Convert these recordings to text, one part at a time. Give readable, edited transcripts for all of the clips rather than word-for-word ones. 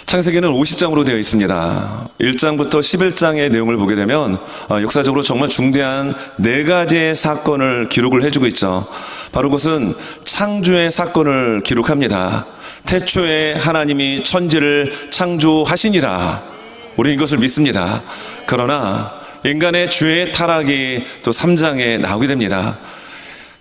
창세기는 50장으로 되어 있습니다. 1장부터 11장의 내용을 보게 되면 역사적으로 정말 중대한 4가지의 사건을 기록을 해주고 있죠. 바로 그것은 창조의 사건을 기록합니다. 태초에 하나님이 천지를 창조하시니라. 우리는 이것을 믿습니다. 그러나 인간의 죄의 타락이 또 3장에 나오게 됩니다.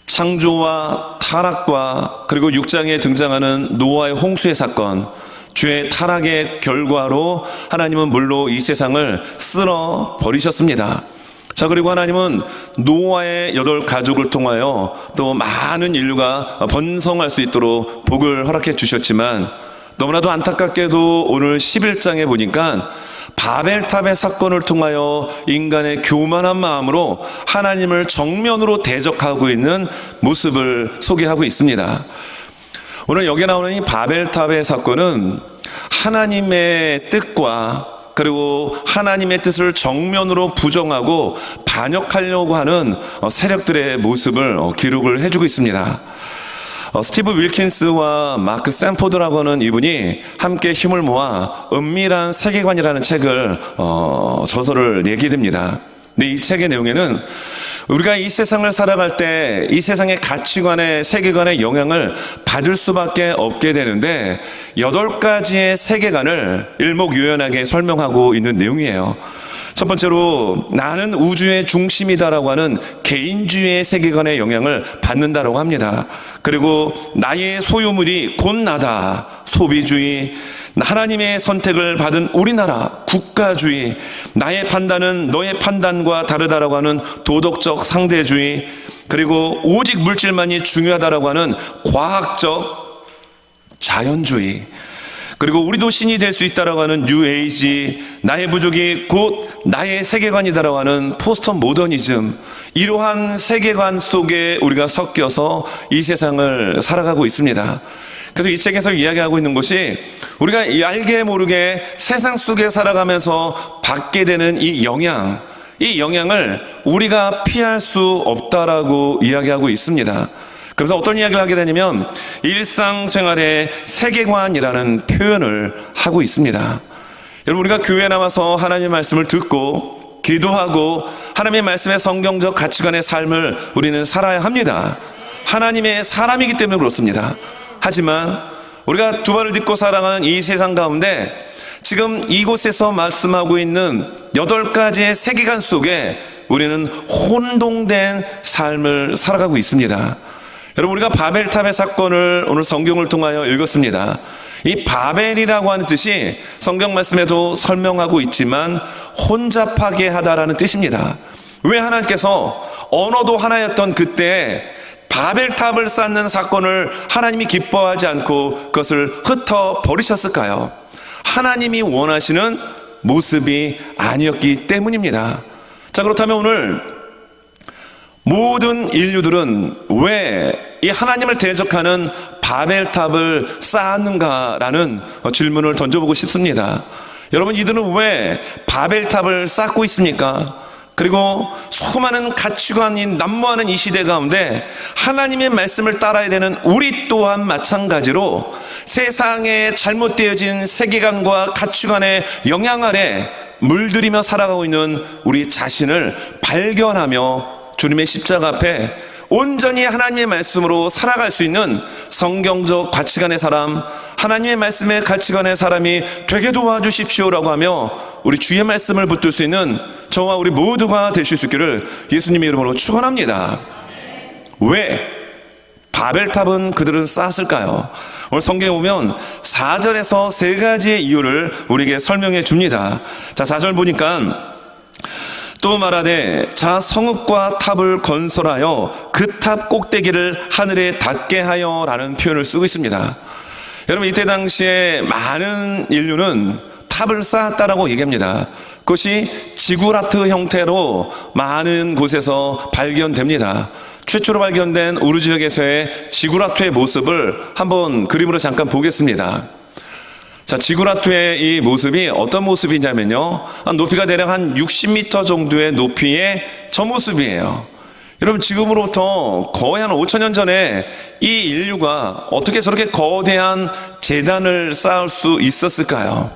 창조와 타락과 그리고 6장에 등장하는 노아의 홍수의 사건, 죄의 타락의 결과로 하나님은 물로 이 세상을 쓸어 버리셨습니다. 자, 그리고 하나님은 노아의 8가족을 통하여 또 많은 인류가 번성할 수 있도록 복을 허락해 주셨지만, 너무나도 안타깝게도 오늘 11장에 보니까 바벨탑의 사건을 통하여 인간의 교만한 마음으로 하나님을 정면으로 대적하고 있는 모습을 소개하고 있습니다. 오늘 여기에 나오는 이 바벨탑의 사건은 하나님의 뜻과 그리고 하나님의 뜻을 정면으로 부정하고 반역하려고 하는 세력들의 모습을 기록을 해주고 있습니다. 스티브 윌킨스와 마크 샌포드라고 하는 이분이 함께 힘을 모아 은밀한 세계관이라는 책을 저서를 내게 됩니다. 근데 이 책의 내용에는 우리가 이 세상을 살아갈 때 이 세상의 가치관의 세계관의 영향을 받을 수밖에 없게 되는데 8가지의 세계관을 일목요연하게 설명하고 있는 내용이에요. 첫 번째로 나는 우주의 중심이다라고 하는 개인주의의 세계관의 영향을 받는다라고 합니다. 그리고 나의 소유물이 곧 나다, 소비주의, 하나님의 선택을 받은 우리나라, 국가주의, 나의 판단은 너의 판단과 다르다라고 하는 도덕적 상대주의, 그리고 오직 물질만이 중요하다라고 하는 과학적 자연주의, 그리고 우리도 신이 될 수 있다라고 하는 뉴에이지, 나의 부족이 곧 나의 세계관이다라고 하는 포스트 모더니즘, 이러한 세계관 속에 우리가 섞여서 이 세상을 살아가고 있습니다. 그래서 이 책에서 이야기하고 있는 것이 우리가 알게 모르게 세상 속에 살아가면서 받게 되는 이 영향을 우리가 피할 수 없다라고 이야기하고 있습니다. 그래서 어떤 이야기를 하게 되냐면 일상생활의 세계관이라는 표현을 하고 있습니다. 여러분, 우리가 교회에 나와서 하나님의 말씀을 듣고 기도하고 하나님의 말씀의 성경적 가치관의 삶을 우리는 살아야 합니다. 하나님의 사람이기 때문에 그렇습니다. 하지만 우리가 두 발을 딛고 살아가는 이 세상 가운데 지금 이곳에서 말씀하고 있는 8가지의 세계관 속에 우리는 혼동된 삶을 살아가고 있습니다. 여러분, 우리가 바벨탑의 사건을 오늘 성경을 통하여 읽었습니다. 이 바벨이라고 하는 뜻이 성경 말씀에도 설명하고 있지만 혼잡하게 하다라는 뜻입니다. 왜 하나님께서 언어도 하나였던 그때 바벨탑을 쌓는 사건을 하나님이 기뻐하지 않고 그것을 흩어 버리셨을까요? 하나님이 원하시는 모습이 아니었기 때문입니다. 자, 그렇다면 오늘 모든 인류들은 왜 이 하나님을 대적하는 바벨탑을 쌓았는가라는 질문을 던져보고 싶습니다. 여러분, 이들은 왜 바벨탑을 쌓고 있습니까? 그리고 수많은 가치관이 난무하는 이 시대 가운데 하나님의 말씀을 따라야 되는 우리 또한 마찬가지로 세상에 잘못되어진 세계관과 가치관의 영향 아래 물들이며 살아가고 있는 우리 자신을 발견하며 주님의 십자가 앞에 온전히 하나님의 말씀으로 살아갈 수 있는 성경적 가치관의 사람, 하나님의 말씀의 가치관의 사람이 되게 도와주십시오라고 하며 우리 주의 말씀을 붙들 수 있는 저와 우리 모두가 되실 수 있기를 예수님의 이름으로 축원합니다. 왜 바벨탑은 그들은 쌓았을까요? 오늘 성경에 보면 4절에서 3가지의 이유를 우리에게 설명해 줍니다. 자, 4절 보니까 또 말하되 자 성읍과 탑을 건설하여 그 탑 꼭대기를 하늘에 닿게 하여 라는 표현을 쓰고 있습니다. 여러분, 이때 당시에 많은 인류는 탑을 쌓았다라고 얘기합니다. 그것이 지구라트 형태로 많은 곳에서 발견됩니다. 최초로 발견된 우르 지역에서의 지구라트의 모습을 한번 그림으로 잠깐 보겠습니다. 자, 지구라트의 이 모습이 어떤 모습이냐면요, 높이가 대략 한 60m 정도의 높이의 저 모습이에요. 여러분, 지금으로부터 거의 한 5천년 전에 이 인류가 어떻게 저렇게 거대한 재단을 쌓을 수 있었을까요?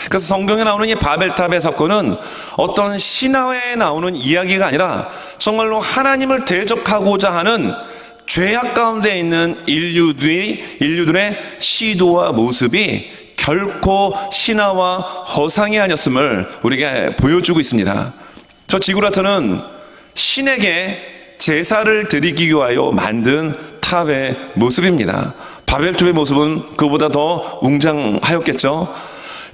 그래서 성경에 나오는 이 바벨탑의 사건은 어떤 신화에 나오는 이야기가 아니라 정말로 하나님을 대적하고자 하는 죄악 가운데 있는 인류들의 시도와 모습이 결코 신화와 허상이 아니었음을 우리에게 보여주고 있습니다. 저 지구라트는 신에게 제사를 드리기 위하여 만든 탑의 모습입니다. 바벨탑의 모습은 그보다 더 웅장하였겠죠.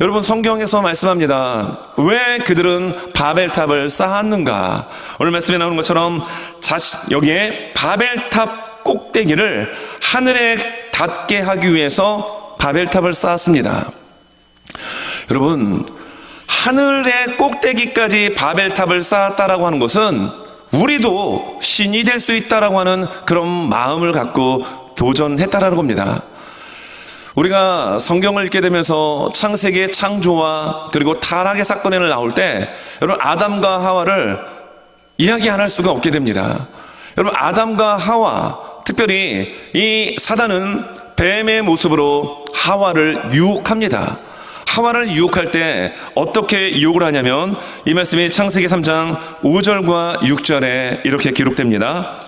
여러분, 성경에서 말씀합니다. 왜 그들은 바벨탑을 쌓았는가? 오늘 말씀에 나오는 것처럼 여기에 바벨탑 꼭대기를 하늘에 닿게 하기 위해서 바벨탑을 쌓았습니다. 여러분, 하늘의 꼭대기까지 바벨탑을 쌓았다라고 하는 것은 우리도 신이 될 수 있다라고 하는 그런 마음을 갖고 도전했다라는 겁니다. 우리가 성경을 읽게 되면서 창세기의 창조와 그리고 타락의 사건에 나올 때 여러분, 아담과 하와를 이야기 안 할 수가 없게 됩니다. 여러분, 아담과 하와, 특별히 이 사단은 뱀의 모습으로 하와를 유혹합니다. 하와를 유혹할 때 어떻게 유혹을 하냐면 이 말씀이 창세기 3장 5절과 6절에 이렇게 기록됩니다.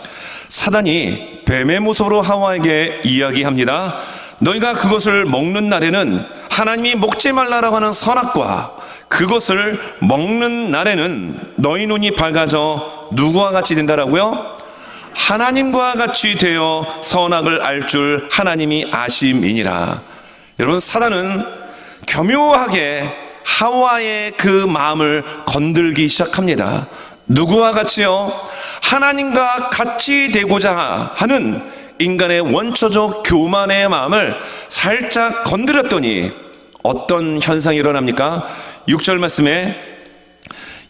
사단이 뱀의 모습으로 하와에게 이야기합니다. 너희가 그것을 먹는 날에는 하나님이 먹지 말라라고 하는 선악과 그것을 먹는 날에는 너희 눈이 밝아져 누구와 같이 된다라고요? 하나님과 같이 되어 선악을 알 줄 하나님이 아심이니라. 여러분, 사단은 교묘하게 하와의 그 마음을 건들기 시작합니다. 누구와 같이요? 하나님과 같이 되고자 하는 인간의 원초적 교만의 마음을 살짝 건드렸더니 어떤 현상이 일어납니까? 6절 말씀에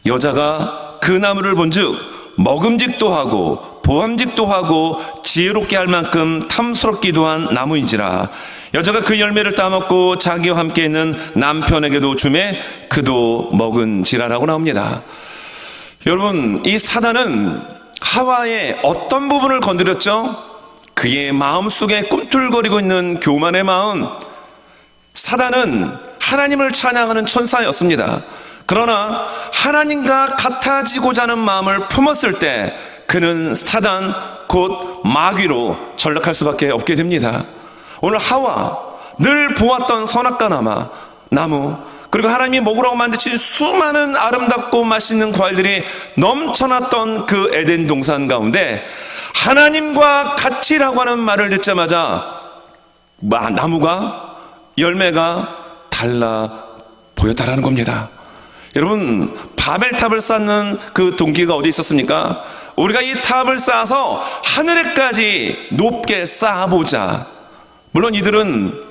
여자가 그 나무를 본즉 먹음직도 하고 보암직도 하고 지혜롭게 할 만큼 탐스럽기도 한 나무인지라. 여자가 그 열매를 따먹고 자기와 함께 있는 남편에게도 주매 그도 먹은지라라고 나옵니다. 여러분, 이 사단은 하와의 어떤 부분을 건드렸죠? 그의 마음속에 꿈틀거리고 있는 교만의 마음. 사단은 하나님을 찬양하는 천사였습니다. 그러나 하나님과 같아지고자 하는 마음을 품었을 때 그는 사단, 곧 마귀로 전락할 수밖에 없게 됩니다. 오늘 하와, 늘 보았던 선악과 나무, 그리고 하나님이 먹으라고 만드신 수많은 아름답고 맛있는 과일들이 넘쳐났던 그 에덴 동산 가운데 하나님과 같이라고 하는 말을 듣자마자 나무가, 열매가 달라 보였다라는 겁니다. 여러분, 바벨탑을 쌓는 그 동기가 어디 있었습니까? 우리가 이 탑을 쌓아서 하늘에까지 높게 쌓아보자. 물론 이들은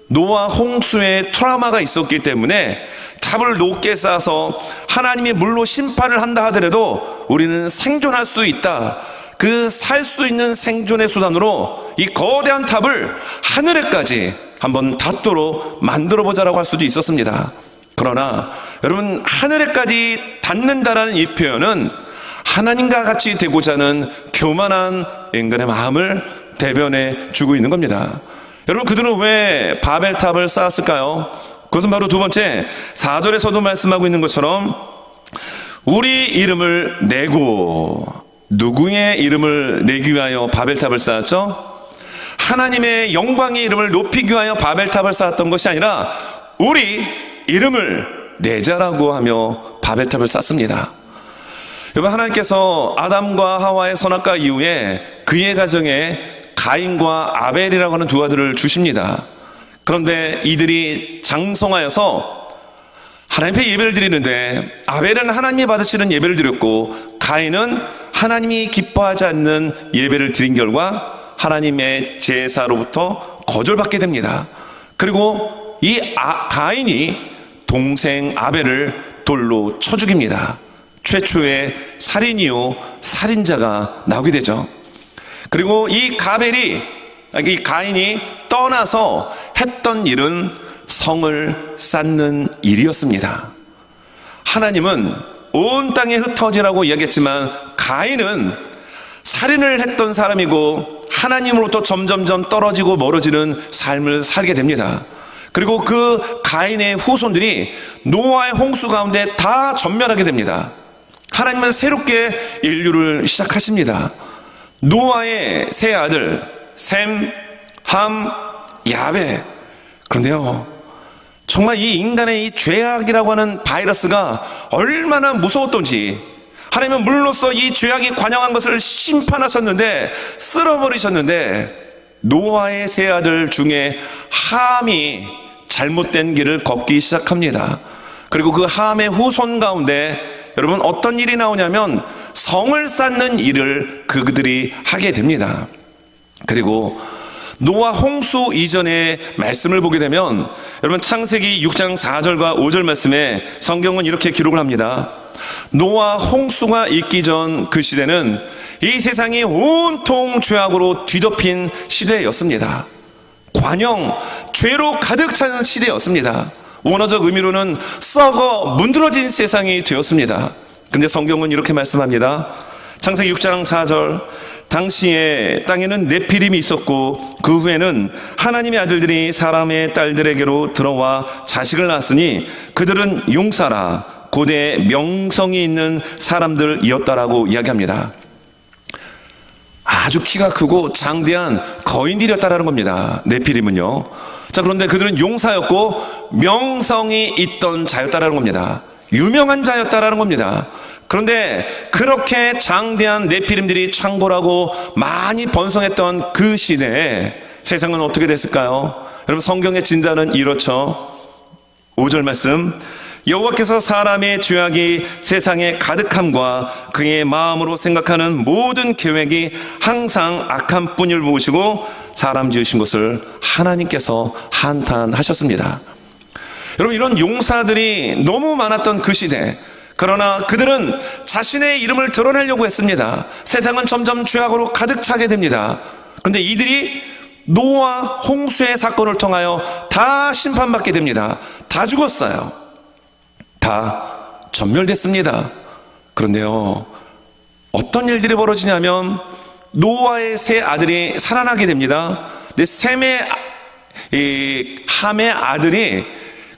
노아 홍수의 트라우마가 있었기 때문에 탑을 높게 쌓아서 하나님이 물로 심판을 한다 하더라도 우리는 생존할 수 있다. 그 살 수 있는 생존의 수단으로 이 거대한 탑을 하늘에까지 한번 닿도록 만들어보자라고 할 수도 있었습니다. 그러나 여러분, 하늘에까지 닿는다라는 이 표현은 하나님과 같이 되고자 하는 교만한 인간의 마음을 대변해 주고 있는 겁니다. 여러분, 그들은 왜 바벨탑을 쌓았을까요? 그것은 바로 두 번째, 4절에서도 말씀하고 있는 것처럼 우리 이름을 내고, 누구의 이름을 내기 위하여 바벨탑을 쌓았죠? 하나님의 영광의 이름을 높이기 위하여 바벨탑을 쌓았던 것이 아니라 우리 이름을 내자라고 하며 바벨탑을 쌓습니다. 여러분, 하나님께서 아담과 하와의 선악과 이후에 그의 가정에 가인과 아벨이라고 하는 두 아들을 주십니다. 그런데 이들이 장성하여서 하나님 앞에 예배를 드리는데 아벨은 하나님이 받으시는 예배를 드렸고 가인은 하나님이 기뻐하지 않는 예배를 드린 결과 하나님의 제사로부터 거절받게 됩니다. 그리고 이 가인이 동생 아벨을 돌로 쳐 죽입니다. 최초의 살인이요 살인자가 나오게 되죠. 그리고 이 가인이 떠나서 했던 일은 성을 쌓는 일이었습니다. 하나님은 온 땅에 흩어지라고 이야기했지만 가인은 살인을 했던 사람이고 하나님으로부터 점점점 떨어지고 멀어지는 삶을 살게 됩니다. 그리고 그 가인의 후손들이 노아의 홍수 가운데 다 전멸하게 됩니다. 하나님은 새롭게 인류를 시작하십니다. 노아의 세 아들 셈, 함, 야베. 그런데요, 정말 이 인간의 이 죄악이라고 하는 바이러스가 얼마나 무서웠던지, 하나님은 물로써 이 죄악이 관영한 것을 심판하셨는데, 쓸어버리셨는데, 노아의 세 아들 중에 함이 잘못된 길을 걷기 시작합니다. 그리고 그 함의 후손 가운데 여러분 어떤 일이 나오냐면 성을 쌓는 일을 그들이 하게 됩니다. 그리고 노아 홍수 이전의 말씀을 보게 되면 여러분 창세기 6장 4절과 5절 말씀에 성경은 이렇게 기록을 합니다. 노아 홍수가 있기 전 그 시대는 이 세상이 온통 죄악으로 뒤덮인 시대였습니다. 관영, 죄로 가득 찬 시대였습니다. 원어적 의미로는 썩어 문드러진 세상이 되었습니다. 근데 성경은 이렇게 말씀합니다. 창세기 6장 4절, 당시에 땅에는 네피림이 있었고 그 후에는 하나님의 아들들이 사람의 딸들에게로 들어와 자식을 낳았으니 그들은 용사라 고대 명성이 있는 사람들이었다라고 이야기합니다. 아주 키가 크고 장대한 거인들이었다라는 겁니다. 네피림은요. 자, 그런데 그들은 용사였고 명성이 있던 자였다라는 겁니다. 유명한 자였다라는 겁니다. 그런데 그렇게 장대한 네피림들이 창궐하고 많이 번성했던 그 시대에 세상은 어떻게 됐을까요? 여러분 성경의 진단은 이렇죠. 5절 말씀, 여호와께서 사람의 죄악이 세상에 가득함과 그의 마음으로 생각하는 모든 계획이 항상 악한 뿐을 보시고 사람 지으신 것을 하나님께서 한탄하셨습니다. 여러분 이런 용사들이 너무 많았던 그 시대, 그러나 그들은 자신의 이름을 드러내려고 했습니다. 세상은 점점 죄악으로 가득 차게 됩니다. 그런데 이들이 노아 홍수의 사건을 통하여 다 심판받게 됩니다. 다 죽었어요. 다 전멸됐습니다. 그런데요, 어떤 일들이 벌어지냐면 노아의 세 아들이 살아나게 됩니다. 근데 셈의 함의 아들이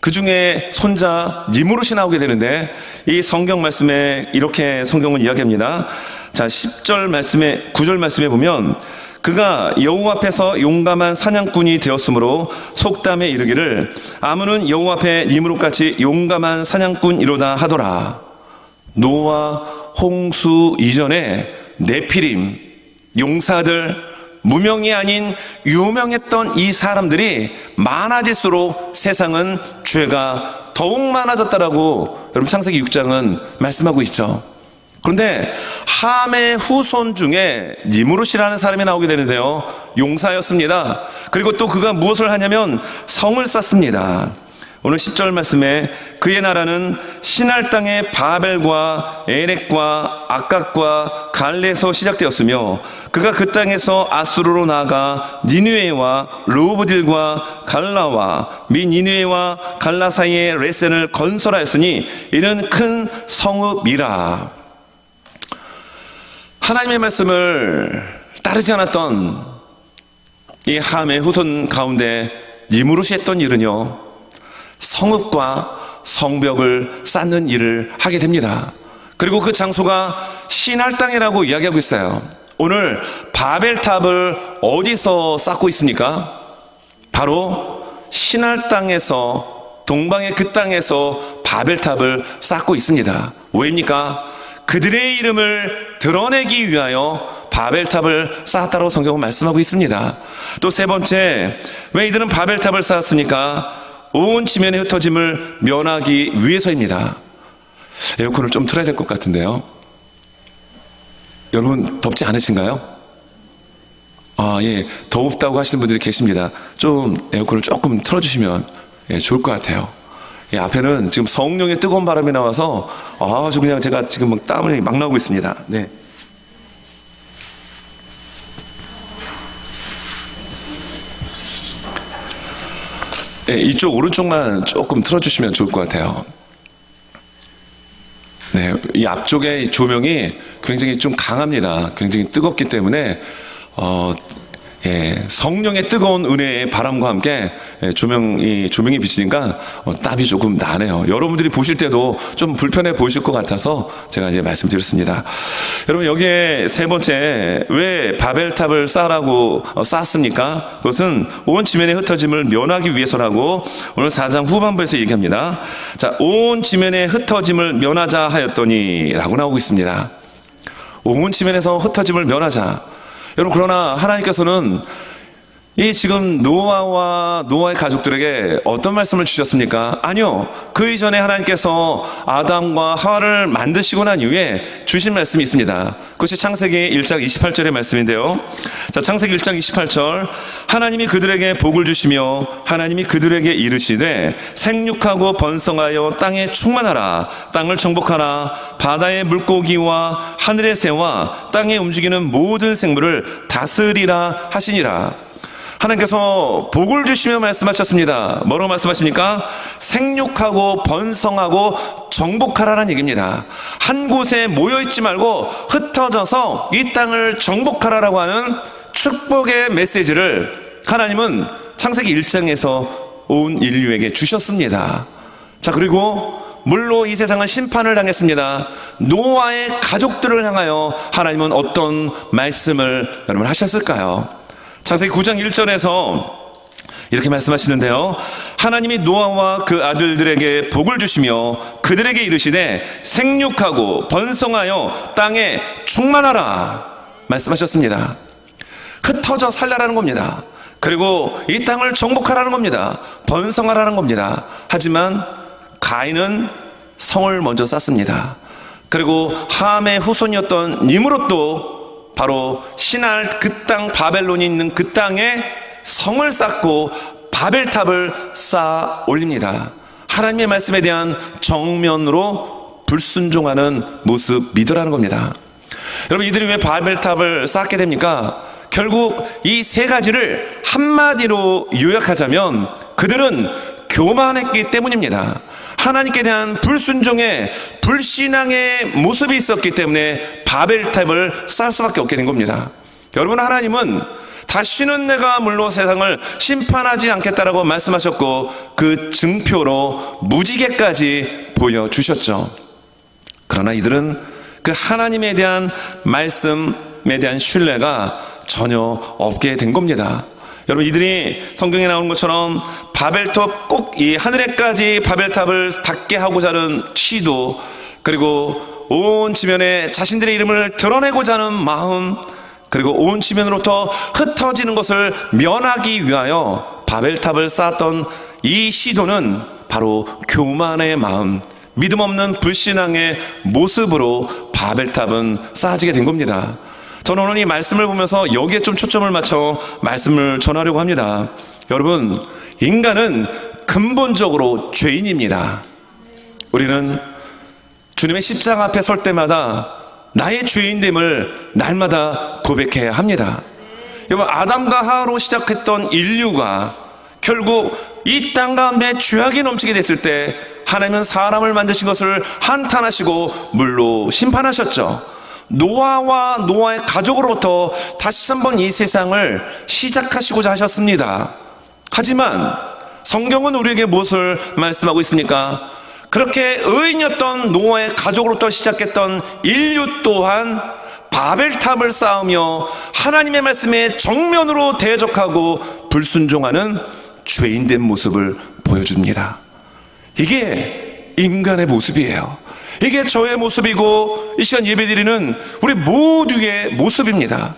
그 중에 손자 니므롯이 나오게 되는데, 이 성경 말씀에 이렇게 성경은 이야기합니다. 자, 10절 말씀에 9절 말씀에 보면 그가 여호와 앞에서 용감한 사냥꾼이 되었으므로 속담에 이르기를 아무는 여호와 앞에 니므롯같이 용감한 사냥꾼이로다 하더라. 노아 홍수 이전에 네피림 용사들, 무명이 아닌 유명했던 이 사람들이 많아질수록 세상은 죄가 더욱 많아졌다라고 여러분 창세기 6장은 말씀하고 있죠. 그런데 함의 후손 중에 니므롯이라는 사람이 나오게 되는데요, 용사였습니다. 그리고 또 그가 무엇을 하냐면 성을 쌓습니다. 오늘 10절 말씀에 그의 나라는 시날 땅의 바벨과 에렉과 악각과 갈레에서 시작되었으며 그가 그 땅에서 아수르로 나아가 니느웨와 르호보딜과 갈라와 미 니느웨와 갈라 사이에 레센을 건설하였으니 이는 큰 성읍이라. 하나님의 말씀을 따르지 않았던 이 함의 후손 가운데 니므롯이 했던 일은요, 성읍과 성벽을 쌓는 일을 하게 됩니다. 그리고 그 장소가 시날 땅이라고 이야기하고 있어요. 오늘 바벨탑을 어디서 쌓고 있습니까? 바로 시날 땅에서, 동방의 그 땅에서 바벨탑을 쌓고 있습니다. 왜입니까? 그들의 이름을 드러내기 위하여 바벨탑을 쌓았다고 성경은 말씀하고 있습니다. 또 세 번째, 왜 이들은 바벨탑을 쌓았습니까? 온 지면의 흩어짐을 면하기 위해서입니다. 에어컨을 좀 틀어야 될 것 같은데요. 여러분 덥지 않으신가요? 예, 덥다고 하시는 분들이 계십니다. 좀 에어컨을 조금 틀어주시면 좋을 것 같아요. 앞에는 지금 성령의 뜨거운 바람이 나와서 아주 그냥 제가 지금 막 땀이 막 나오고 있습니다. 네. 이쪽 오른쪽만 조금 틀어주시면 좋을 것 같아요. 네, 이 앞쪽에 조명이 굉장히 좀 강합니다. 굉장히 뜨겁기 때문에 성령의 뜨거운 은혜의 바람과 함께 조명이 비치니까 땀이 조금 나네요. 여러분들이 보실 때도 좀 불편해 보이실 것 같아서 제가 이제 말씀드렸습니다. 여러분, 여기에 세 번째, 왜 바벨탑을 쌓았습니까? 그것은 온 지면에 흩어짐을 면하기 위해서라고 오늘 4장 후반부에서 얘기합니다. 자, 온 지면에 흩어짐을 면하자 하였더니 라고 나오고 있습니다. 온 지면에서 흩어짐을 면하자. 여러분, 그러나 하나님께서는 이 지금 노아와 노아의 가족들에게 어떤 말씀을 주셨습니까? 아니요. 그 이전에 하나님께서 아담과 하와를 만드시고 난 이후에 주신 말씀이 있습니다. 그것이 창세기 1장 28절의 말씀인데요. 자, 창세기 1장 28절. 하나님이 그들에게 복을 주시며 하나님이 그들에게 이르시되 생육하고 번성하여 땅에 충만하라. 땅을 정복하라. 바다의 물고기와 하늘의 새와 땅에 움직이는 모든 생물을 다스리라 하시니라. 하나님께서 복을 주시며 말씀하셨습니다. 뭐라고 말씀하십니까? 생육하고 번성하고 정복하라는 얘기입니다. 한 곳에 모여있지 말고 흩어져서 이 땅을 정복하라라고 하는 축복의 메시지를 하나님은 창세기 1장에서 온 인류에게 주셨습니다. 자, 그리고 물로 이 세상은 심판을 당했습니다. 노아의 가족들을 향하여 하나님은 어떤 말씀을 여러분 하셨을까요? 창세기 9장 1절에서 이렇게 말씀하시는데요. 하나님이 노아와 그 아들들에게 복을 주시며 그들에게 이르시되 생육하고 번성하여 땅에 충만하라 말씀하셨습니다. 흩어져 살라라는 겁니다. 그리고 이 땅을 정복하라는 겁니다. 번성하라는 겁니다. 하지만 가인은 성을 먼저 쌓습니다. 그리고 함의 후손이었던 니므롯도 바로 신할 그 땅 바벨론이 있는 그 땅에 성을 쌓고 바벨탑을 쌓아 올립니다. 하나님의 말씀에 대한 정면으로 불순종하는 모습이더라는 겁니다. 여러분, 이들이 왜 바벨탑을 쌓게 됩니까? 결국 이 세 가지를 한마디로 요약하자면 그들은 교만했기 때문입니다. 하나님께 대한 불순종의 불신앙의 모습이 있었기 때문에 바벨탑을 쌓을 수밖에 없게 된 겁니다. 여러분, 하나님은 다시는 내가 물로 세상을 심판하지 않겠다라고 말씀하셨고 그 증표로 무지개까지 보여주셨죠. 그러나 이들은 그 하나님에 대한 말씀에 대한 신뢰가 전혀 없게 된 겁니다. 여러분, 이들이 성경에 나오는 것처럼 바벨탑 꼭 이 하늘에까지 바벨탑을 닿게 하고자 하는 시도, 그리고 온 지면에 자신들의 이름을 드러내고자 하는 마음, 그리고 온 지면으로부터 흩어지는 것을 면하기 위하여 바벨탑을 쌓았던 이 시도는 바로 교만의 마음, 믿음 없는 불신앙의 모습으로 바벨탑은 쌓아지게 된 겁니다. 저는 오늘 이 말씀을 보면서 여기에 좀 초점을 맞춰 말씀을 전하려고 합니다. 여러분, 인간은 근본적으로 죄인입니다. 우리는 주님의 십자가 앞에 설 때마다 나의 죄인됨을 날마다 고백해야 합니다. 여러분, 아담과 하와로 시작했던 인류가 결국 이 땅 가운데 죄악이 넘치게 됐을 때 하나님은 사람을 만드신 것을 한탄하시고 물로 심판하셨죠. 노아와 노아의 가족으로부터 다시 한번 이 세상을 시작하시고자 하셨습니다. 하지만 성경은 우리에게 무엇을 말씀하고 있습니까? 그렇게 의인이었던 노아의 가족으로부터 시작했던 인류 또한 바벨탑을 쌓으며 하나님의 말씀에 정면으로 대적하고 불순종하는 죄인된 모습을 보여줍니다. 이게 인간의 모습이에요. 이게 저의 모습이고 이 시간 예배드리는 우리 모두의 모습입니다.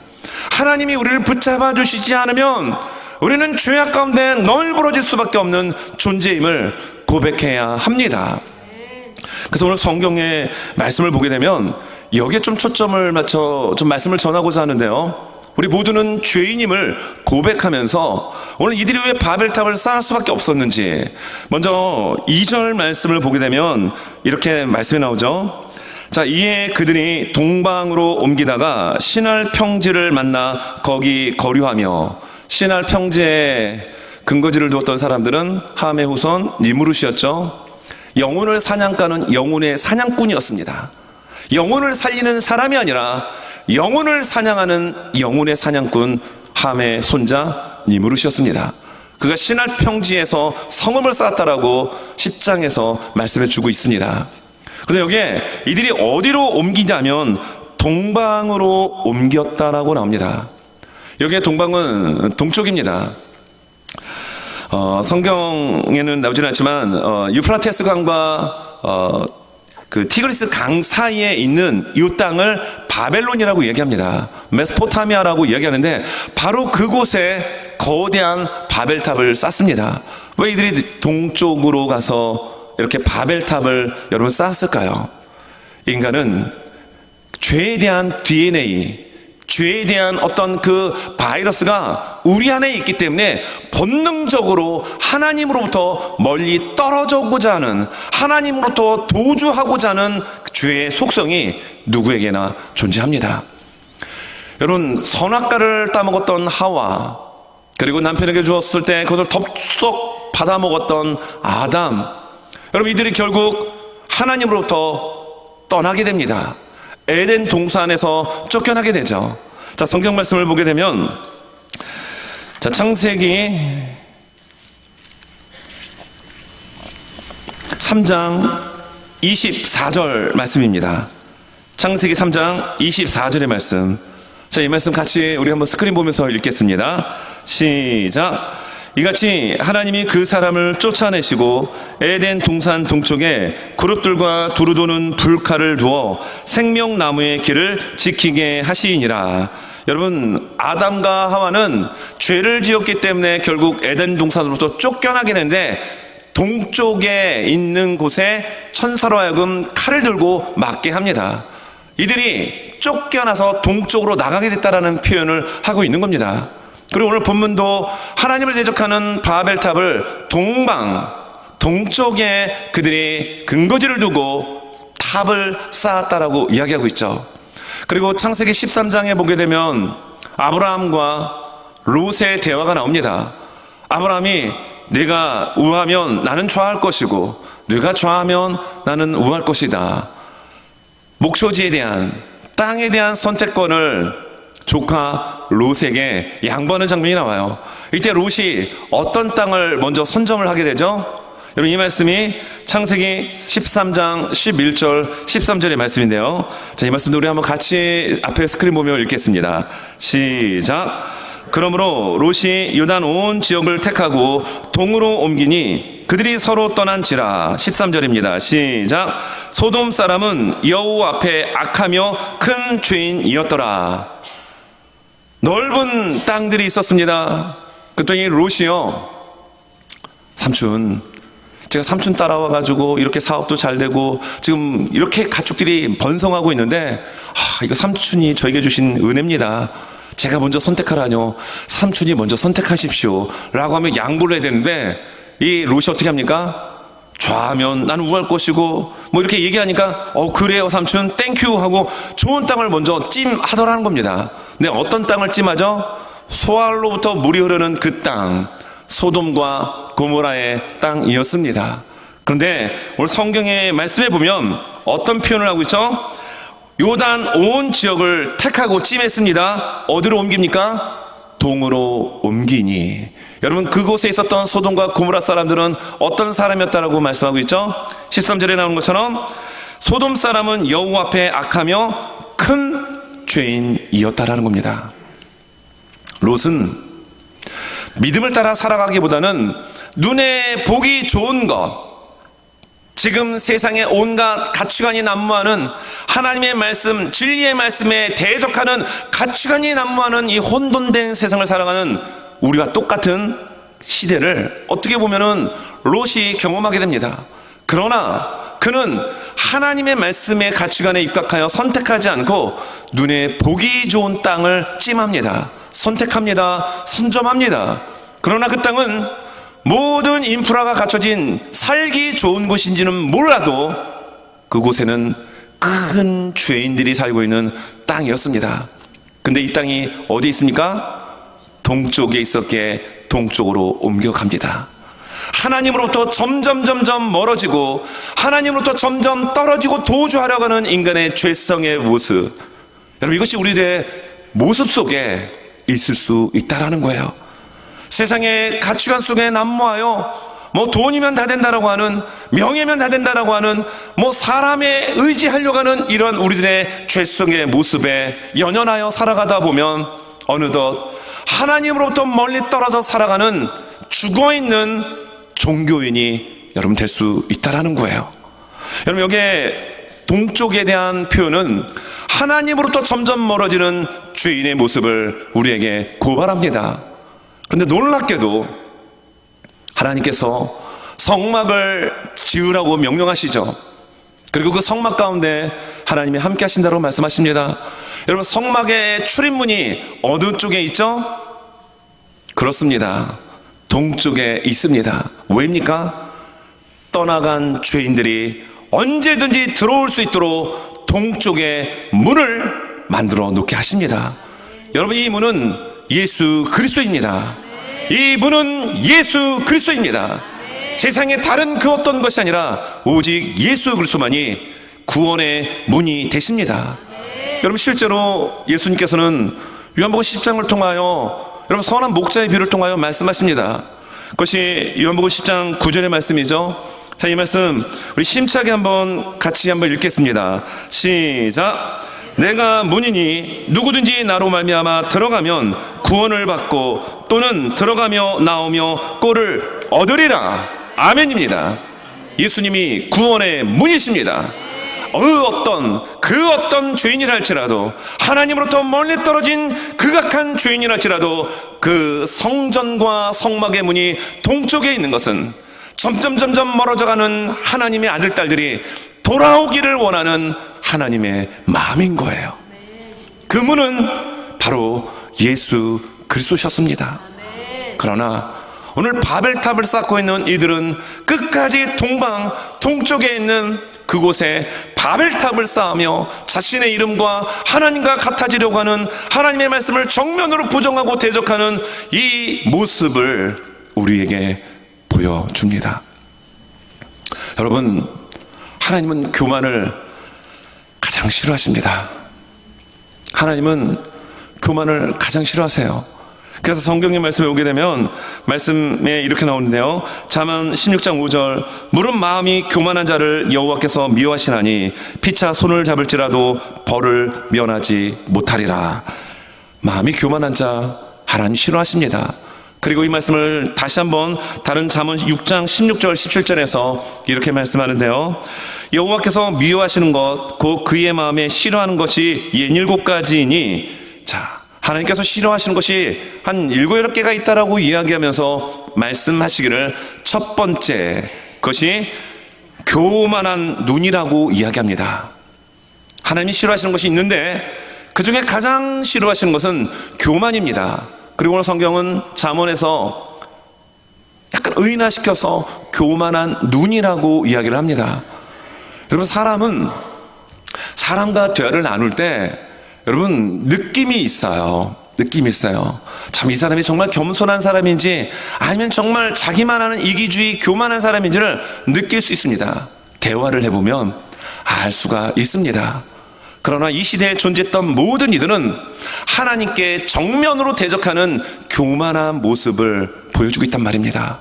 하나님이 우리를 붙잡아 주시지 않으면 우리는 죄악 가운데 널브러질 수밖에 없는 존재임을 고백해야 합니다. 그래서 오늘 성경의 말씀을 보게 되면 여기에 좀 초점을 맞춰 좀 말씀을 전하고자 하는데요. 우리 모두는 죄인임을 고백하면서 오늘 이들이 왜 바벨탑을 쌓을 수밖에 없었는지 먼저 2절 말씀을 보게 되면 이렇게 말씀이 나오죠. 자, 이에 그들이 동방으로 옮기다가 신할 평지를 만나 거기 거류하며, 신할 평지에 근거지를 두었던 사람들은 함의 후손 니므롯이었죠. 영혼을 사냥가는 영혼의 사냥꾼이었습니다. 영혼을 살리는 사람이 아니라 영혼을 사냥하는 영혼의 사냥꾼 함의 손자 니무롯이었습니다. 그가 신할 평지에서 성읍을 쌓았다라고 10장에서 말씀해 주고 있습니다. 그런데 여기에 이들이 어디로 옮기냐면 동방으로 옮겼다라고 나옵니다. 여기에 동방은 동쪽입니다. 성경에는 나오지는 않지만 유프라테스 강과 그 티그리스 강 사이에 있는 이 땅을 바벨론이라고 얘기합니다. 메소포타미아라고 이야기하는데 바로 그곳에 거대한 바벨탑을 쌓습니다. 왜 이들이 동쪽으로 가서 이렇게 바벨탑을 여러분 쌓았을까요? 인간은 죄에 대한 DNA, 죄에 대한 어떤 그 바이러스가 우리 안에 있기 때문에 본능적으로 하나님으로부터 멀리 떨어져고자 하는, 하나님으로부터 도주하고자 하는 죄의 속성이 누구에게나 존재합니다. 여러분, 선악과를 따먹었던 하와, 그리고 남편에게 주었을 때 그것을 덥석 받아먹었던 아담, 여러분 이들이 결국 하나님으로부터 떠나게 됩니다. 에덴 동산에서 쫓겨나게 되죠. 자, 성경 말씀을 보게 되면, 자, 창세기 3장 24절 말씀입니다. 창세기 3장 24절의 말씀. 자, 이 말씀 같이 우리 한번 스크린 보면서 읽겠습니다. 시작. 이같이 하나님이 그 사람을 쫓아내시고 에덴 동산 동쪽에 그룹들과 두루 도는 불칼을 두어 생명나무의 길을 지키게 하시니라. 여러분, 아담과 하와는 죄를 지었기 때문에 결국 에덴 동산으로부터 쫓겨나게 되는데 동쪽에 있는 곳에 천사로 하여금 칼을 들고 맞게 합니다. 이들이 쫓겨나서 동쪽으로 나가게 됐다라는 표현을 하고 있는 겁니다. 그리고 오늘 본문도 하나님을 대적하는 바벨탑을 동쪽에 그들이 근거지를 두고 탑을 쌓았다라고 이야기하고 있죠. 그리고 창세기 13장에 보게 되면 아브라함과 롯의 대화가 나옵니다. 아브라함이 네가 우하면 나는 좌할 것이고 네가 좌하면 나는 우할 것이다. 목초지에 대한, 땅에 대한 선택권을 조카 롯에게 양보하는 장면이 나와요. 이때 롯이 어떤 땅을 먼저 선점을 하게 되죠? 여러분, 이 말씀이 창세기 13장 11절 13절의 말씀인데요. 자, 이 말씀도 우리 한번 같이 앞에 스크린 보며 읽겠습니다. 시작. 그러므로 롯이 요단 온 지역을 택하고 동으로 옮기니 그들이 서로 떠난지라. 13절입니다. 시작. 소돔 사람은 여호와 앞에 악하며 큰 죄인이었더라. 넓은 땅들이 있었습니다. 그랬더니 롯이요, 삼촌, 제가 삼촌 따라와가지고 이렇게 사업도 잘 되고 지금 이렇게 가축들이 번성하고 있는데 이거 삼촌이 저에게 주신 은혜입니다. 제가 먼저 선택하라뇨. 삼촌이 먼저 선택하십시오 라고 하면 양보를 해야 되는데 이 롯이 어떻게 합니까? 좌하면 나는 우할 것이고 뭐 이렇게 얘기하니까 그래요 삼촌 땡큐 하고 좋은 땅을 먼저 찜하더라는 겁니다. 근데 어떤 땅을 찜하죠? 소알로부터 물이 흐르는 그 땅, 소돔과 고모라의 땅이었습니다. 그런데 오늘 성경의 말씀에 보면 어떤 표현을 하고 있죠? 요단 온 지역을 택하고 찜했습니다. 어디로 옮깁니까? 동으로 옮기니. 여러분, 그곳에 있었던 소돔과 고모라 사람들은 어떤 사람이었다라고 말씀하고 있죠? 13절에 나오는 것처럼 소돔 사람은 여호와 앞에 악하며 큰 죄인이었다라는 겁니다. 롯은 믿음을 따라 살아가기보다는 눈에 보기 좋은 것, 지금 세상에 온갖 가치관이 난무하는 하나님의 말씀, 진리의 말씀에 대적하는 가치관이 난무하는 이 혼돈된 세상을 살아가는 우리와 똑같은 시대를 어떻게 보면은 롯이 경험하게 됩니다. 그러나 그는 하나님의 말씀의 가치관에 입각하여 선택하지 않고 눈에 보기 좋은 땅을 찜합니다. 선택합니다. 선점합니다. 그러나 그 땅은 모든 인프라가 갖춰진 살기 좋은 곳인지는 몰라도 그곳에는 큰 죄인들이 살고 있는 땅이었습니다. 근데 이 땅이 어디 있습니까? 동쪽에 있었기에 동쪽으로 옮겨갑니다. 하나님으로부터 점점 멀어지고 하나님으로부터 점점 떨어지고 도주하려고 하는 인간의 죄성의 모습, 여러분 이것이 우리들의 모습 속에 있을 수 있다라는 거예요. 세상의 가치관 속에 난무하여 뭐 돈이면 다 된다라고 하는, 명예면 다 된다라고 하는, 뭐 사람에 의지하려고 하는 이런 우리들의 죄성의 모습에 연연하여 살아가다 보면 어느덧 하나님으로부터 멀리 떨어져 살아가는 죽어있는 종교인이 여러분 될 수 있다라는 거예요. 여러분 여기에 동쪽에 대한 표현은 하나님으로부터 점점 멀어지는 죄인의 모습을 우리에게 고발합니다. 그런데 놀랍게도 하나님께서 성막을 지으라고 명령하시죠. 그리고 그 성막 가운데 하나님이 함께 하신다고 말씀하십니다. 여러분 성막의 출입문이 어느 쪽에 있죠? 그렇습니다. 동쪽에 있습니다. 왜입니까? 떠나간 죄인들이 언제든지 들어올 수 있도록 동쪽에 문을 만들어 놓게 하십니다. 여러분 이 문은 예수 그리스도입니다. 이 문은 예수 그리스도입니다. 세상에 다른 그 어떤 것이 아니라 오직 예수 그리스도만이 구원의 문이 되십니다. 여러분 실제로 예수님께서는 요한복음 10장을 통하여 여러분 선한 목자의 비유를 통하여 말씀하십니다. 그것이 요한복음 10장 9절의 말씀이죠. 자, 이 말씀 우리 심차게 같이 한번 읽겠습니다. 시작. 내가 문이니 누구든지 나로 말미암아 들어가면 구원을 받고 또는 들어가며 나오며 꼴을 얻으리라. 아멘입니다. 예수님이 구원의 문이십니다. 그 어떤 죄인이랄지라도 하나님으로부터 멀리 떨어진 극악한 죄인이랄지라도 그 성전과 성막의 문이 동쪽에 있는 것은 점점 멀어져가는 하나님의 아들 딸들이 돌아오기를 원하는 하나님의 마음인 거예요. 그 문은 바로 예수 그리스도셨습니다. 그러나 오늘 바벨탑을 쌓고 있는 이들은 끝까지 동쪽에 있는 그곳에 바벨탑을 쌓으며 자신의 이름과 하나님과 같아지려고 하는 하나님의 말씀을 정면으로 부정하고 대적하는 이 모습을 우리에게 보여줍니다. 여러분 하나님은 교만을 가장 싫어하십니다. 하나님은 교만을 가장 싫어하세요. 그래서 성경의 말씀에 오게 되면 말씀에 이렇게 나오는데요. 잠언 16장 5절 물은 마음이 교만한 자를 여호와께서 미워하시나니 피차 손을 잡을지라도 벌을 면하지 못하리라. 마음이 교만한 자 하나님 싫어하십니다. 그리고 이 말씀을 다시 한번 다른 잠언 6장 16절 17절에서 이렇게 말씀하는데요. 여호와께서 미워하시는 것 곧 그의 마음에 싫어하는 것이 67가지이니 자 하나님께서 싫어하시는 것이 한 7, 8개가 있다라고 이야기하면서 말씀하시기를 첫 번째 그것이 교만한 눈이라고 이야기합니다. 하나님이 싫어하시는 것이 있는데 그 중에 가장 싫어하시는 것은 교만입니다. 그리고 오늘 성경은 잠언에서 약간 의인화시켜서 교만한 눈이라고 이야기를 합니다. 여러분 사람은 사람과 대화를 나눌 때 여러분 느낌이 있어요. 참 이 사람이 정말 겸손한 사람인지 아니면 정말 자기만 하는 이기주의 교만한 사람인지를 느낄 수 있습니다. 대화를 해보면 알 수가 있습니다. 그러나 이 시대에 존재했던 모든 이들은 하나님께 정면으로 대적하는 교만한 모습을 보여주고 있단 말입니다.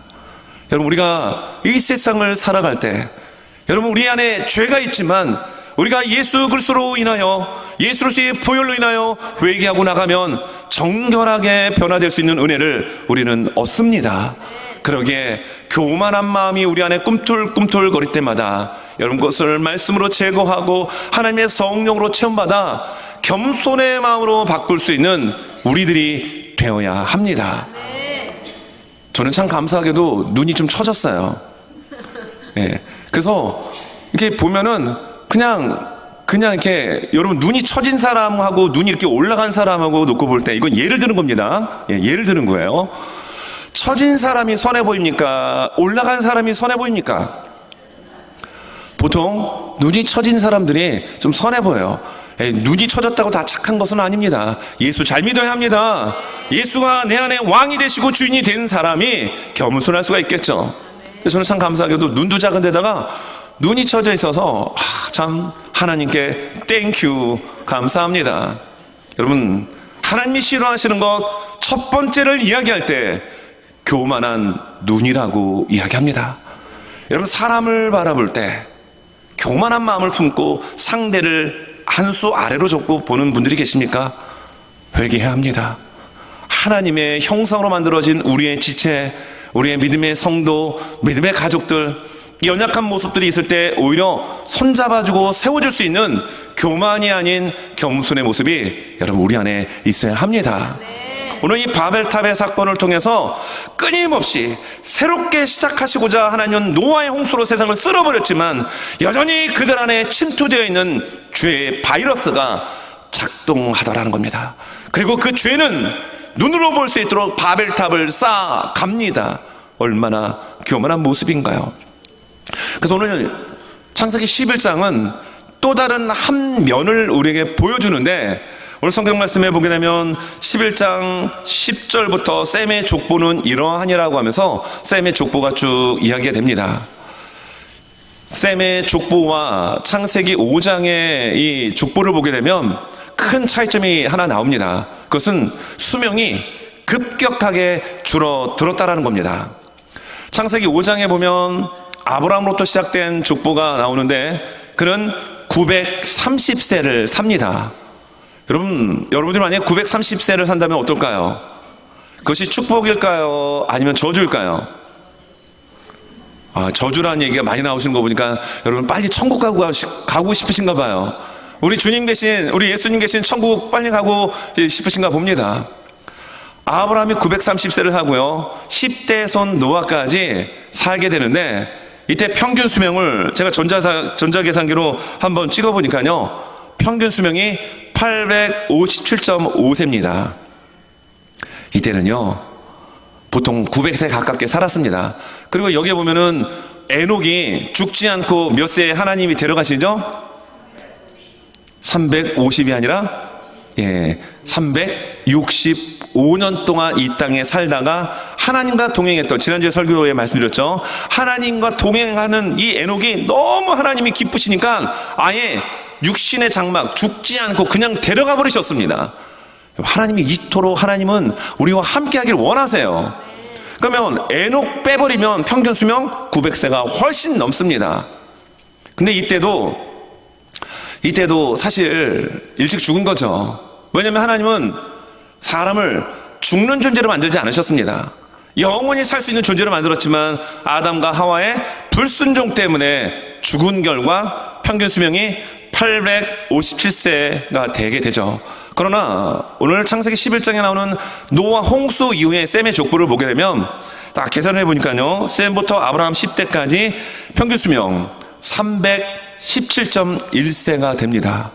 여러분 우리가 이 세상을 살아갈 때 여러분 우리 안에 죄가 있지만 우리가 예수 그리스도로 인하여 예수 그리스도의 보혈로 인하여 회개하고 나가면 정결하게 변화될 수 있는 은혜를 우리는 얻습니다. 그러기에 교만한 마음이 우리 안에 꿈틀꿈틀 거릴 때마다 여러분 그것을 말씀으로 제거하고 하나님의 성령으로 체험받아 겸손의 마음으로 바꿀 수 있는 우리들이 되어야 합니다. 저는 참 감사하게도 눈이 좀 처졌어요. 예. 그래서 이렇게 보면은 그냥 이렇게 여러분 눈이 처진 사람하고 눈이 이렇게 올라간 사람하고 놓고 볼 때 이건 예를 드는 겁니다. 예, 예를 드는 거예요. 처진 사람이 선해 보입니까? 올라간 사람이 선해 보입니까? 보통 눈이 처진 사람들이 좀 선해 보여요. 눈이 처졌다고 다 착한 것은 아닙니다. 예수 잘 믿어야 합니다. 예수가 내 안에 왕이 되시고 주인이 된 사람이 겸손할 수가 있겠죠. 저는 참 감사하게도 눈도 작은 데다가 눈이 쳐져 있어서 참 하나님께 땡큐 감사합니다. 여러분, 하나님이 싫어하시는 것 첫 번째를 이야기할 때 교만한 눈이라고 이야기합니다. 여러분, 사람을 바라볼 때 교만한 마음을 품고 상대를 한 수 아래로 줬고 보는 분들이 계십니까? 회개해야 합니다. 하나님의 형상으로 만들어진 우리의 지체, 우리의 믿음의 성도, 믿음의 가족들, 연약한 모습들이 있을 때 오히려 손잡아주고 세워줄 수 있는 교만이 아닌 겸손의 모습이 여러분 우리 안에 있어야 합니다. 오늘 이 바벨탑의 사건을 통해서 끊임없이 새롭게 시작하시고자 하나님은 노아의 홍수로 세상을 쓸어버렸지만 여전히 그들 안에 침투되어 있는 죄의 바이러스가 작동하더라는 겁니다. 그리고 그 죄는 눈으로 볼 수 있도록 바벨탑을 쌓아갑니다. 얼마나 교만한 모습인가요? 그래서 오늘 창세기 11장은 또 다른 한 면을 우리에게 보여주는데, 오늘 성경 말씀에 보게 되면 11장 10절부터 셈의 족보는 이러하니라고 하면서 셈의 족보가 쭉 이야기가 됩니다. 셈의 족보와 창세기 5장의 이 족보를 보게 되면 큰 차이점이 하나 나옵니다. 그것은 수명이 급격하게 줄어들었다라는 겁니다. 창세기 5장에 보면 아브라함으로부터 시작된 족보가 나오는데 그는 930세를 삽니다. 여러분들 만약에 930세를 산다면 어떨까요? 그것이 축복일까요? 아니면 저주일까요? 저주라는 얘기가 많이 나오시는 거 보니까 여러분 빨리 천국 가고 싶으신가 봐요. 우리 예수님 계신 천국 빨리 가고 싶으신가 봅니다. 아브라함이 930세를 하고요, 10대 손 노아까지 살게 되는데, 이때 평균 수명을 제가 전자계산기로 한번 찍어보니까요, 평균 수명이 857.5세입니다. 이때는요 보통 900세 가깝게 살았습니다. 그리고 여기에 보면은 에녹이 죽지 않고 몇 세에 하나님이 데려가시죠? 350이 아니라 365년 동안 이 땅에 살다가 하나님과 동행했던, 지난주에 설교에 말씀드렸죠, 하나님과 동행하는 이 에녹이 너무 하나님이 기쁘시니까 아예 육신의 장막, 죽지 않고 그냥 데려가 버리셨습니다. 하나님이 이토록 하나님은 우리와 함께 하길 원하세요. 그러면 에녹 빼버리면 평균 수명 900세가 훨씬 넘습니다. 근데 이때도 사실 일찍 죽은 거죠. 왜냐하면 하나님은 사람을 죽는 존재로 만들지 않으셨습니다. 영원히 살 수 있는 존재로 만들었지만 아담과 하와의 불순종 때문에 죽은 결과 평균 수명이 857세가 되게 되죠. 그러나 오늘 창세기 11장에 나오는 노아 홍수 이후의 셈의 족보를 보게 되면 딱 계산해 보니까요, 셈부터 아브라함 10대까지 평균 수명 317.1세가 됩니다.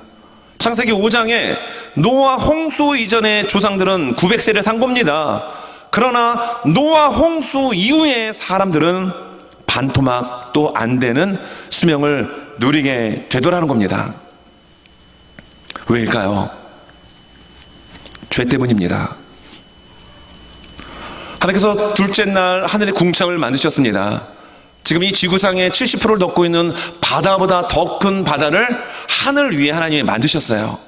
창세기 5장에 노아 홍수 이전의 조상들은 900세를 산 겁니다. 그러나 노아 홍수 이후의 사람들은 반토막도 안 되는 수명을 누리게 되더라는 겁니다. 왜일까요? 죄 때문입니다. 하나님께서 둘째 날 하늘의 궁창을 만드셨습니다. 지금 이 지구상의 70%를 덮고 있는 바다보다 더 큰 바다를 하늘 위에 하나님이 만드셨어요.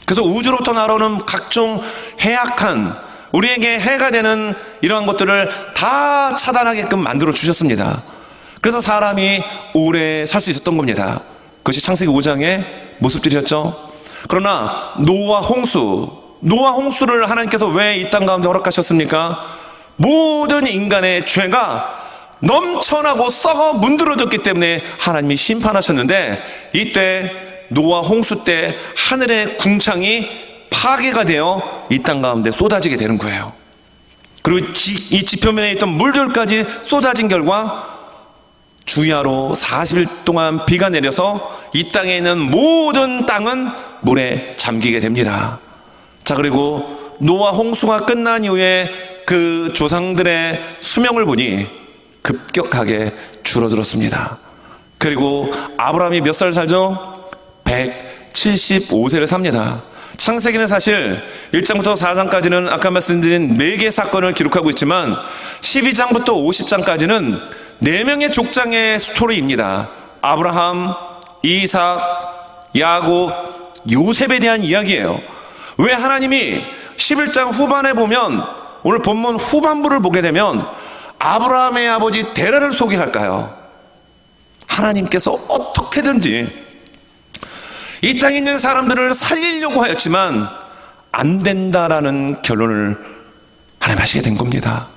그래서 우주로부터 날아오는 각종 해악한, 우리에게 해가 되는 이러한 것들을 다 차단하게끔 만들어 주셨습니다. 그래서 사람이 오래 살 수 있었던 겁니다. 그것이 창세기 5장의 모습들이었죠. 그러나 노아 홍수를 하나님께서 왜 이 땅 가운데 허락하셨습니까? 모든 인간의 죄가 넘쳐나고 썩어 문드러졌기 때문에 하나님이 심판하셨는데, 이때 노아 홍수 때 하늘의 궁창이 파괴가 되어 이 땅 가운데 쏟아지게 되는 거예요. 그리고 이 지표면에 있던 물들까지 쏟아진 결과 주야로 40일 동안 비가 내려서 이 땅에 있는 모든 땅은 물에 잠기게 됩니다. 자, 그리고 노아 홍수가 끝난 이후에 그 조상들의 수명을 보니 급격하게 줄어들었습니다. 그리고 아브라함이 몇 살 살죠? 175세를 삽니다. 창세기는 사실 1장부터 4장까지는 아까 말씀드린 4개의 사건을 기록하고 있지만 12장부터 50장까지는 4명의 족장의 스토리입니다. 아브라함, 이삭, 야곱, 요셉에 대한 이야기예요. 왜 하나님이 11장 후반에 보면, 오늘 본문 후반부를 보게 되면 아브라함의 아버지 데라를 소개할까요? 하나님께서 어떻게든지 이 땅에 있는 사람들을 살리려고 하였지만 안 된다라는 결론을 하나님 하시게 된 겁니다.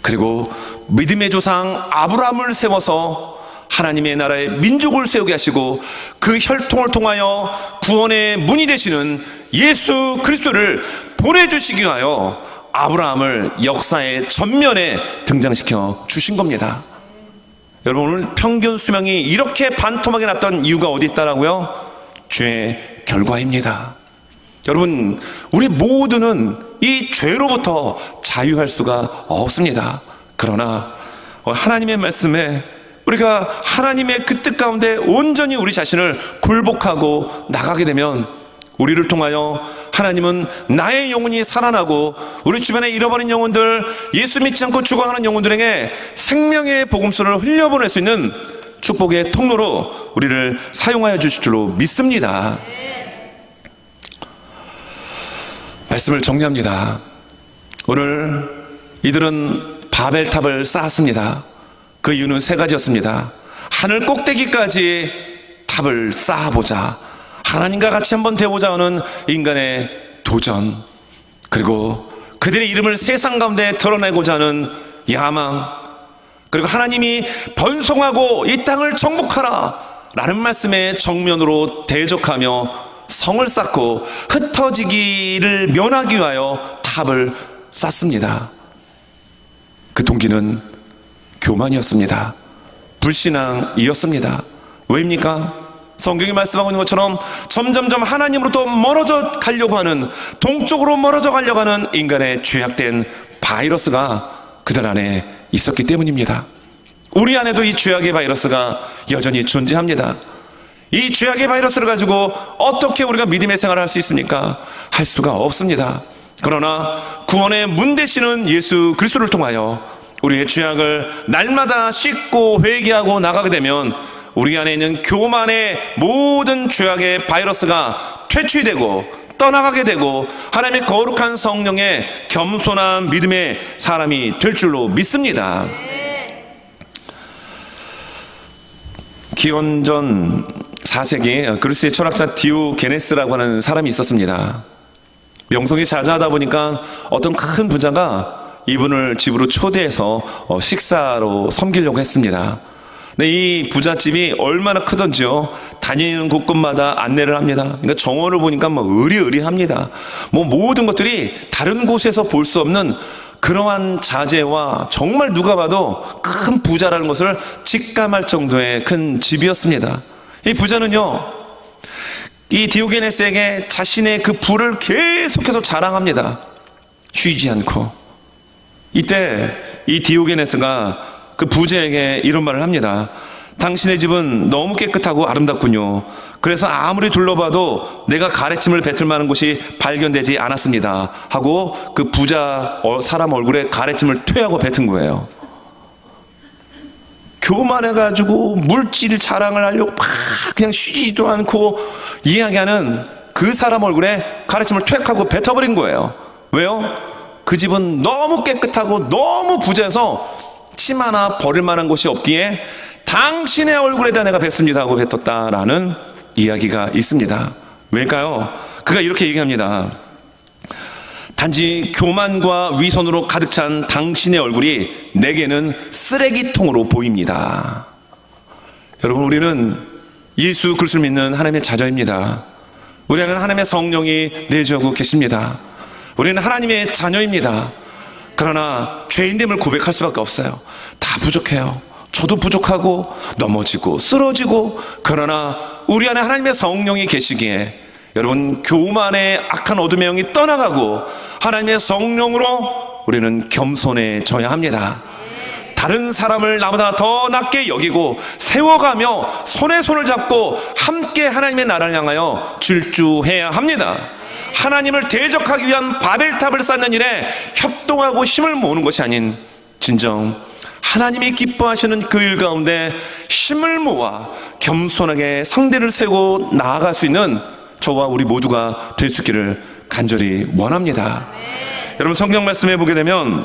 그리고 믿음의 조상 아브라함을 세워서 하나님의 나라의 민족을 세우게 하시고 그 혈통을 통하여 구원의 문이 되시는 예수 그리스도를 보내주시기 위하여 아브라함을 역사의 전면에 등장시켜 주신 겁니다. 여러분, 오늘 평균 수명이 이렇게 반토막이 났던 이유가 어디 있다라고요? 죄의 결과입니다. 여러분, 우리 모두는 이 죄로부터 자유할 수가 없습니다. 그러나 하나님의 말씀에 우리가 하나님의 그 뜻 가운데 온전히 우리 자신을 굴복하고 나가게 되면 우리를 통하여 하나님은 나의 영혼이 살아나고 우리 주변에 잃어버린 영혼들, 예수 믿지 않고 죽어가는 영혼들에게 생명의 복음서를 흘려보낼 수 있는 축복의 통로로 우리를 사용하여 주실 줄로 믿습니다. 말씀을 정리합니다. 오늘 이들은 바벨탑을 쌓았습니다. 그 이유는 3가지였습니다. 하늘 꼭대기까지 탑을 쌓아보자, 하나님과 같이 한번 되보자 하는 인간의 도전, 그리고 그들의 이름을 세상 가운데 드러내고자 하는 야망, 그리고 하나님이 번성하고 이 땅을 정복하라 라는 말씀에 정면으로 대적하며 성을 쌓고 흩어지기를 면하기 위하여 탑을 쌓습니다. 그 동기는 교만이었습니다. 불신앙이었습니다. 왜입니까? 성경이 말씀하고 있는 것처럼 점점점 하나님으로부터 멀어져 가려고 하는, 동쪽으로 멀어져 가려고 하는 인간의 죄악된 바이러스가 그들 안에 있었기 때문입니다. 우리 안에도 이 죄악의 바이러스가 여전히 존재합니다. 이 죄악의 바이러스를 가지고 어떻게 우리가 믿음의 생활을 할 수 있습니까? 할 수가 없습니다. 그러나 구원의 문 되시는 예수 그리스도를 통하여 우리의 죄악을 날마다 씻고 회개하고 나가게 되면 우리 안에 있는 교만의 모든 죄악의 바이러스가 퇴치되고 떠나가게 되고 하나님의 거룩한 성령의 겸손한 믿음의 사람이 될 줄로 믿습니다. 기원전 4세기 그리스의 철학자 디오게네스라고 하는 사람이 있었습니다. 명성이 자자하다 보니까 어떤 큰 부자가 이분을 집으로 초대해서 식사로 섬기려고 했습니다. 근데 이 부잣집이 얼마나 크던지요, 다니는 곳곳마다 안내를 합니다. 그러니까 정원을 보니까 막 으리으리합니다. 모든 것들이 다른 곳에서 볼 수 없는 그러한 자재와 정말 누가 봐도 큰 부자라는 것을 직감할 정도의 큰 집이었습니다. 이 부자는요, 이 디오게네스에게 자신의 그 부를 계속해서 자랑합니다. 쉬지 않고. 이때 이 디오게네스가 그 부자에게 이런 말을 합니다. 당신의 집은 너무 깨끗하고 아름답군요. 그래서 아무리 둘러봐도 내가 가래침을 뱉을 만한 곳이 발견되지 않았습니다 하고 그 부자 사람 얼굴에 가래침을 퇴하고 뱉은 거예요. 교만해가지고 물질 자랑을 하려고 막 그냥 쉬지도 않고 이야기하는 그 사람 얼굴에 가래침을 퇴하고 뱉어버린 거예요. 왜요? 그 집은 너무 깨끗하고 너무 부자여서 침 하나 버릴 만한 곳이 없기에 당신의 얼굴에다 내가 뱉습니다 하고 뱉었다라는 이야기가 있습니다. 왜일까요? 그가 이렇게 얘기합니다. 단지 교만과 위선으로 가득 찬 당신의 얼굴이 내게는 쓰레기통으로 보입니다. 여러분, 우리는 예수 그리스도를 믿는 하나님의 자녀입니다. 우리는 하나님의 성령이 내주하고 계십니다. 우리는 하나님의 자녀입니다. 그러나 죄인됨을 고백할 수밖에 없어요. 다 부족해요. 저도 부족하고 넘어지고 쓰러지고, 그러나 우리 안에 하나님의 성령이 계시기에 여러분, 교만의 악한 어둠의 영이 떠나가고 하나님의 성령으로 우리는 겸손해져야 합니다. 다른 사람을 나보다 더 낮게 여기고 세워가며 손에 손을 잡고 함께 하나님의 나라를 향하여 질주해야 합니다. 하나님을 대적하기 위한 바벨탑을 쌓는 일에 협동하고 힘을 모으는 것이 아닌 진정 하나님이 기뻐하시는 그 일 가운데 힘을 모아 겸손하게 상대를 세우고 나아갈 수 있는 저와 우리 모두가 될 수 있기를 간절히 원합니다. 여러분 성경 말씀에 보게 되면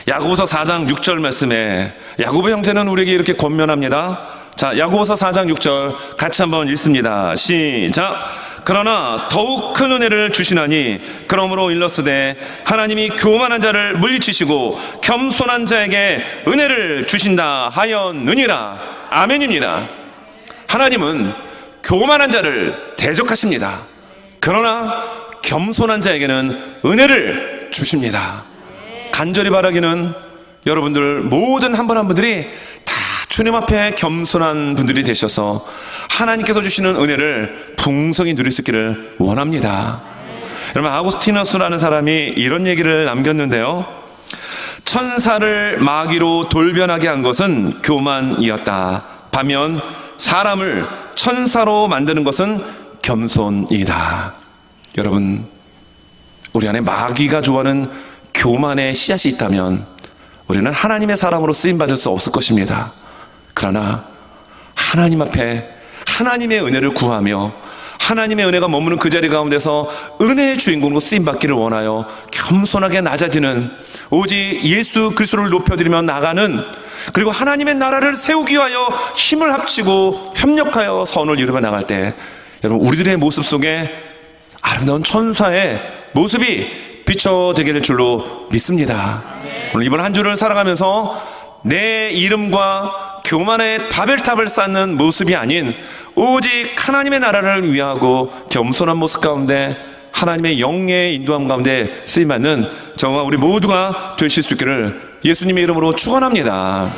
야고보서 4장 6절 말씀에 야고보 형제는 우리에게 이렇게 권면합니다. 자, 야고보서 4장 6절 같이 한번 읽습니다. 시작. 그러나 더욱 큰 은혜를 주시나니 그러므로 일러스되 하나님이 교만한 자를 물리치시고 겸손한 자에게 은혜를 주신다 하였느니라. 아멘입니다. 하나님은 교만한 자를 대적하십니다. 그러나 겸손한 자에게는 은혜를 주십니다. 간절히 바라기는 여러분들 모든 한 분 한 분들이 다 주님 앞에 겸손한 분들이 되셔서 하나님께서 주시는 은혜를 풍성히 누릴 수 있기를 원합니다. 여러분 아구스티누스라는 사람이 이런 얘기를 남겼는데요. 천사를 마귀로 돌변하게 한 것은 교만이었다. 반면 사람을 천사로 만드는 것은 겸손이다. 여러분 우리 안에 마귀가 좋아하는 교만의 씨앗이 있다면 우리는 하나님의 사람으로 쓰임받을 수 없을 것입니다. 그러나 하나님 앞에 하나님의 은혜를 구하며 하나님의 은혜가 머무는 그 자리 가운데서 은혜의 주인공으로 쓰임받기를 원하여 겸손하게 낮아지는 오직 예수 그리스도를 높여드리며 나가는 그리고 하나님의 나라를 세우기 위하여 힘을 합치고 협력하여 선을 이루며 나갈 때 여러분 우리들의 모습 속에 아름다운 천사의 모습이 비춰지게 될 줄로 믿습니다. 오늘 이번 한 주를 살아가면서 내 이름과 교만의 바벨탑을 쌓는 모습이 아닌 오직 하나님의 나라를 위하고 겸손한 모습 가운데 하나님의 영의 인도함 가운데 쓰임받는 저와 우리 모두가 되실 수 있기를 예수님의 이름으로 축원합니다.